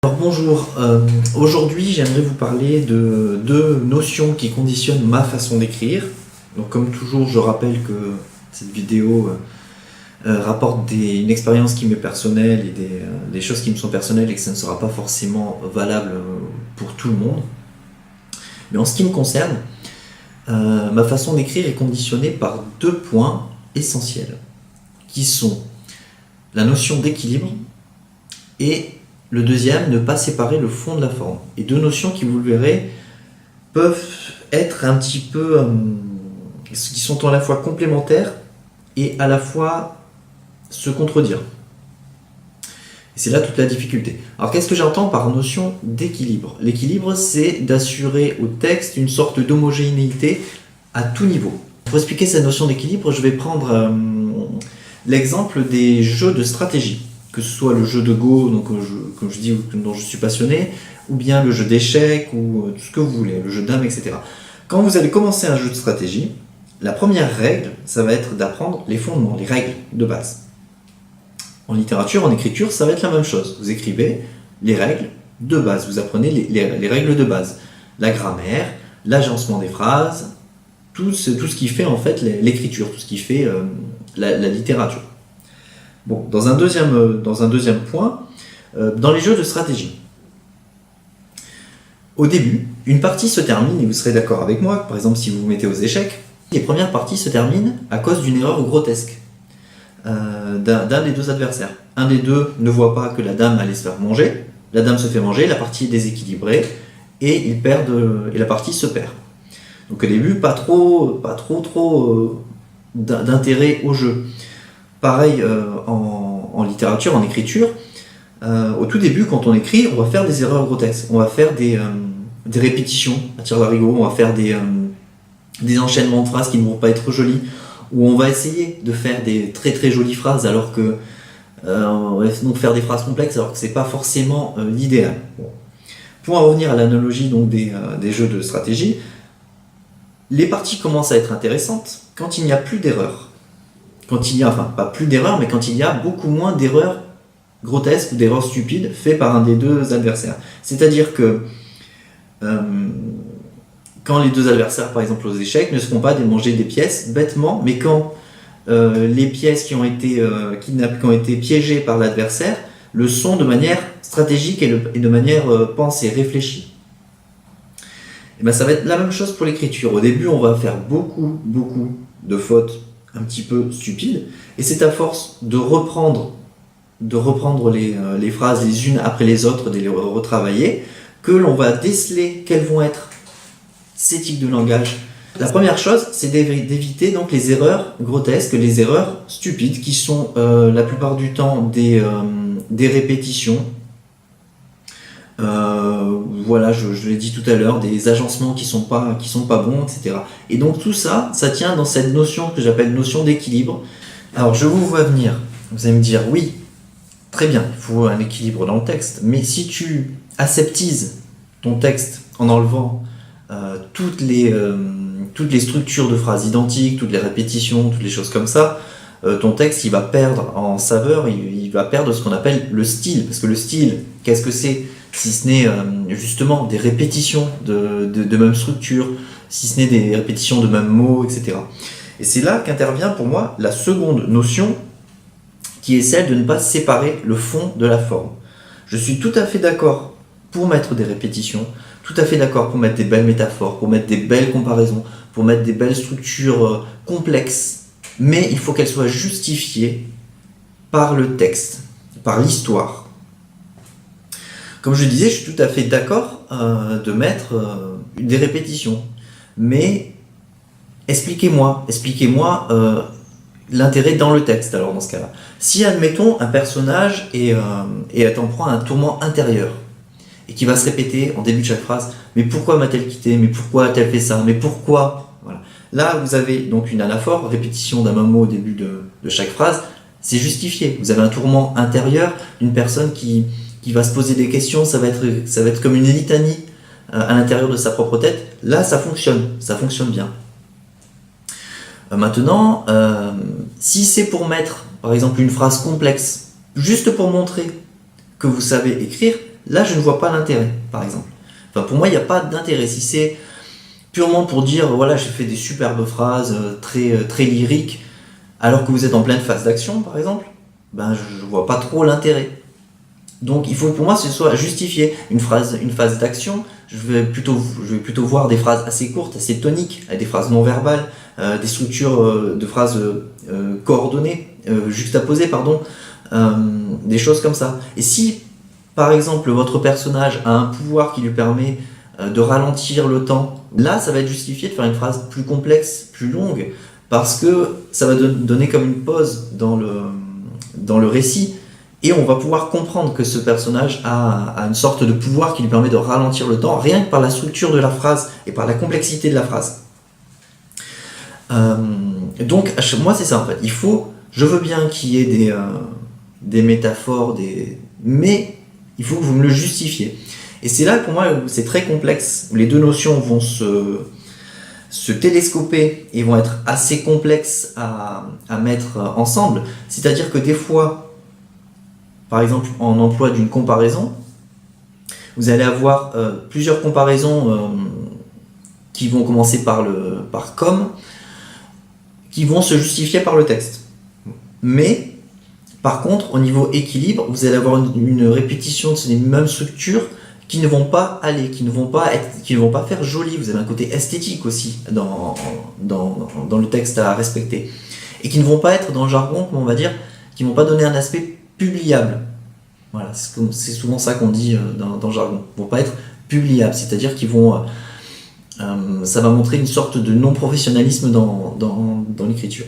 Alors bonjour, aujourd'hui j'aimerais vous parler de deux notions qui conditionnent ma façon d'écrire. Donc comme toujours je rappelle que cette vidéo rapporte une expérience qui m'est personnelle et des choses qui me sont personnelles et que ça ne sera pas forcément valable pour tout le monde. Mais en ce qui me concerne, ma façon d'écrire est conditionnée par deux points essentiels qui sont la notion d'équilibre et le deuxième, ne pas séparer le fond de la forme. Et deux notions qui, vous le verrez, peuvent être un petit peu... qui sont à la fois complémentaires et à la fois se contredire. Et c'est là toute la difficulté. Alors qu'est-ce que j'entends par notion d'équilibre? L'équilibre, c'est d'assurer au texte une sorte d'homogénéité à tout niveau. Pour expliquer cette notion d'équilibre, je vais prendre l'exemple des jeux de stratégie. Que ce soit le jeu de Go, donc, comme je dis, dont je suis passionné, ou bien le jeu d'échecs, ou tout ce que vous voulez, le jeu de dames, etc. Quand vous allez commencer un jeu de stratégie, la première règle, ça va être d'apprendre les fondements, les règles de base. En littérature, en écriture, ça va être la même chose. Vous écrivez les règles de base, vous apprenez les règles de base. La grammaire, l'agencement des phrases, tout ce qui fait en fait l'écriture, tout ce qui fait la littérature. Bon, dans un deuxième point, dans les jeux de stratégie. Au début, une partie se termine, et vous serez d'accord avec moi, par exemple si vous vous mettez aux échecs, les premières parties se terminent à cause d'une erreur grotesque d'un des deux adversaires. Un des deux ne voit pas que la dame allait se faire manger, la dame se fait manger, la partie est déséquilibrée, et ils perdent, et la partie se perd. Donc au début, pas trop d'intérêt au jeu. Pareil en littérature, en écriture, au tout début, quand on écrit, on va faire des erreurs grotesques. On va faire des répétitions à tir larigot, on va faire des enchaînements de phrases qui ne vont pas être jolis, ou on va essayer de faire des très très jolies phrases alors que on va donc faire des phrases complexes alors que c'est pas forcément l'idéal. Bon. Pour en revenir à l'analogie donc des jeux de stratégie, les parties commencent à être intéressantes quand il n'y a plus d'erreurs. Quand il y a, enfin pas plus d'erreurs, mais quand il y a beaucoup moins d'erreurs grotesques ou d'erreurs stupides faites par un des deux adversaires. C'est-à-dire que quand les deux adversaires, par exemple aux échecs, ne se font pas démanger des pièces bêtement, mais quand les pièces qui ont été piégées par l'adversaire le sont de manière stratégique et de manière pensée, réfléchie. Et bien ça va être la même chose pour l'écriture. Au début, on va faire beaucoup de fautes un petit peu stupides, et c'est à force de reprendre les phrases les unes après les autres, de les retravailler, que l'on va déceler quels vont être ces types de langage. La première chose, c'est d'éviter donc les erreurs grotesques, les erreurs stupides, qui sont la plupart du temps des répétitions. Voilà, je l'ai dit tout à l'heure, des agencements qui sont pas bons, etc. Et donc tout ça, ça tient dans cette notion que j'appelle notion d'équilibre. Alors je vous vois venir, vous allez me dire, oui, très bien, il faut un équilibre dans le texte, mais si tu aseptises ton texte en enlevant toutes les structures de phrases identiques, toutes les répétitions, toutes les choses comme ça, ton texte il va perdre en saveur, il va perdre ce qu'on appelle le style. Parce que le style, qu'est-ce que c'est si ce n'est justement des répétitions de même structure, si ce n'est des répétitions de mêmes mots, etc. Et c'est là qu'intervient pour moi la seconde notion, qui est celle de ne pas séparer le fond de la forme. Je suis tout à fait d'accord pour mettre des répétitions, tout à fait d'accord pour mettre des belles métaphores, pour mettre des belles comparaisons, pour mettre des belles structures complexes, mais il faut qu'elles soient justifiées par le texte, par l'histoire. Comme je disais, je suis tout à fait d'accord de mettre des répétitions, mais expliquez-moi l'intérêt dans le texte, alors dans ce cas-là. Si, admettons, un personnage est en proie à un tourment intérieur, et qui va se répéter en début de chaque phrase, mais pourquoi m'a-t-elle quitté, mais pourquoi a-t-elle fait ça, mais pourquoi, voilà. Là, vous avez donc une anaphore, répétition d'un même mot au début de chaque phrase, c'est justifié. Vous avez un tourment intérieur d'une personne qui va se poser des questions, ça va être comme une litanie à l'intérieur de sa propre tête. Là, ça fonctionne bien. Maintenant, si c'est pour mettre, par exemple, une phrase complexe, juste pour montrer que vous savez écrire, là je ne vois pas l'intérêt, par exemple. Enfin, pour moi, il n'y a pas d'intérêt. Si c'est purement pour dire, voilà, j'ai fait des superbes phrases très lyriques, alors que vous êtes en pleine phase d'action, par exemple, ben je vois pas trop l'intérêt. Donc il faut pour moi que ce soit justifié. Une phase d'action, je vais plutôt voir des phrases assez courtes, assez toniques, avec des phrases non verbales, des structures de phrases coordonnées, juxtaposées, pardon, des choses comme ça. Et si, par exemple, votre personnage a un pouvoir qui lui permet de ralentir le temps, là, ça va être justifié de faire une phrase plus complexe, plus longue, parce que ça va donner comme une pause dans le récit, et on va pouvoir comprendre que ce personnage a une sorte de pouvoir qui lui permet de ralentir le temps, rien que par la structure de la phrase et par la complexité de la phrase. Donc, moi, c'est ça en fait. Je veux bien qu'il y ait des métaphores, mais il faut que vous me le justifiez. Et c'est là, pour moi, où c'est très complexe, où les deux notions vont se télescoper et vont être assez complexes à mettre ensemble. C'est-à-dire que des fois, par exemple, en emploi d'une comparaison, vous allez avoir plusieurs comparaisons qui vont commencer par comme, qui vont se justifier par le texte. Mais, par contre, au niveau équilibre, vous allez avoir une répétition de ces mêmes structures qui ne vont pas aller, qui ne vont pas faire joli. Vous avez un côté esthétique aussi dans le texte à respecter. Et qui ne vont pas être dans le jargon, comme on va dire, qui ne vont pas donner un aspect publiable. Voilà, c'est souvent ça qu'on dit dans le jargon. Ils ne vont pas être publiables, c'est-à-dire qu'ils ça va montrer une sorte de non-professionnalisme dans l'écriture.